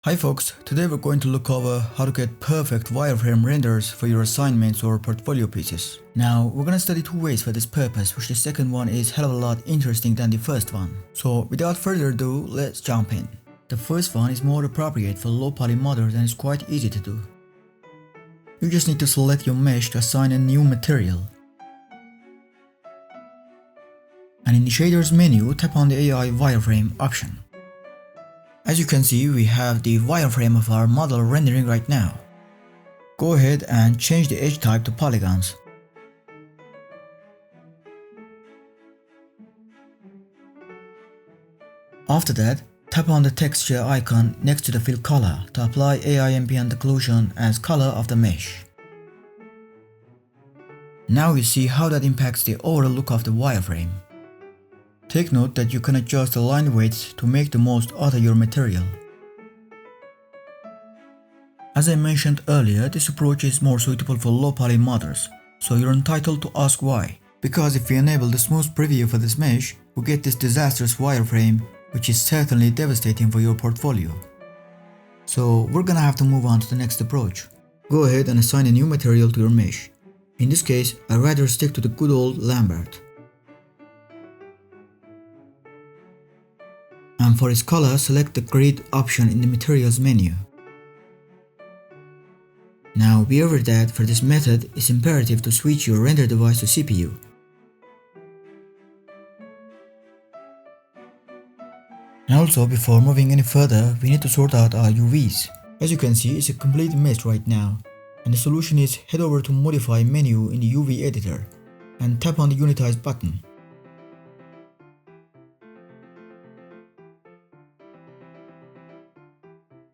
Hi folks, today we're going to look over how to get perfect wireframe renders for your assignments or portfolio pieces. Now, we're gonna study two ways for this purpose, which the second one is hell of a lot interesting than the first one. So without further ado, let's jump in. The first one is more appropriate for low poly models and is quite easy to do. You just need to select your mesh to assign a new material. And in the shaders menu, tap on the AI wireframe option. As you can see, we have the wireframe of our model rendering right now. Go ahead and change the edge type to polygons. After that, tap on the texture icon next to the fill color to apply AI ambient occlusion as color of the mesh. Now you see how that impacts the overall look of the wireframe. Take note that you can adjust the line weights to make the most out of your material. As I mentioned earlier, this approach is more suitable for low poly models, so you're entitled to ask why. Because if we enable the smooth preview for this mesh, we get this disastrous wireframe, which is certainly devastating for your portfolio. So we're gonna have to move on to the next approach. Go ahead and assign a new material to your mesh. In this case, I'd rather stick to the good old Lambert. And for its color, select the grid option in the materials menu. Now be aware that for this method, it's imperative to switch your render device to CPU. And also, before moving any further, we need to sort out our UVs. As you can see, it's a complete mess right now, and the solution is head over to Modify menu in the UV editor and tap on the Unitize button.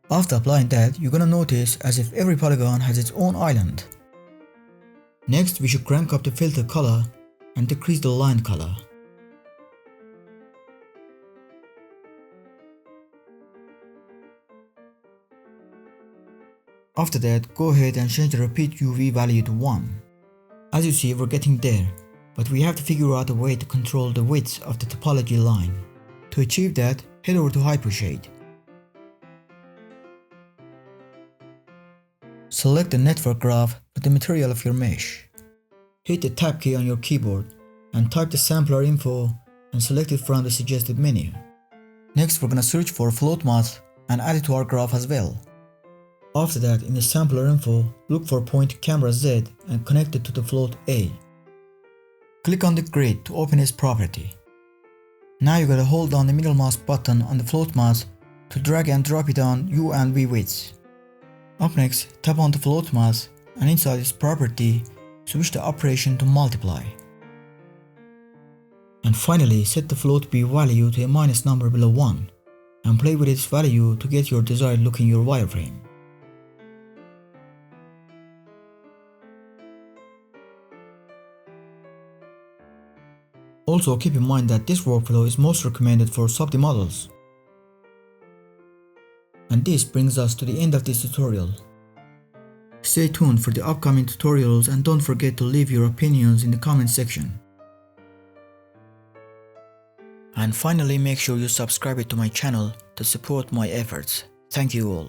After applying that, you're gonna notice as if every polygon has its own island. Next, we should crank up the filter color and decrease the line color. After that, go ahead and change the repeat UV value to 1. As you see, we're getting there, but we have to figure out a way to control the width of the topology line. To achieve that, head over to Hypershade. Select the network graph for the material of your mesh. Hit the Tab key on your keyboard and type the sampler info and select it from the suggested menu. Next, we're gonna search for float math and add it to our graph as well. After that, in the sampler info, look for point camera Z and connect it to the float A. Click on the grid to open its property. Now you gotta hold down the middle mouse button on the float mask to drag and drop it on U and V widths. Up next, tap on the float mask and inside its property, switch the operation to multiply. And finally, set the float B value to a minus number below 1 and play with its value to get your desired look in your wireframe. Also keep in mind that this workflow is most recommended for sub-D models. And this brings us to the end of this tutorial. Stay tuned for the upcoming tutorials and don't forget to leave your opinions in the comment section. And finally, make sure you subscribe to my channel to support my efforts. Thank you all.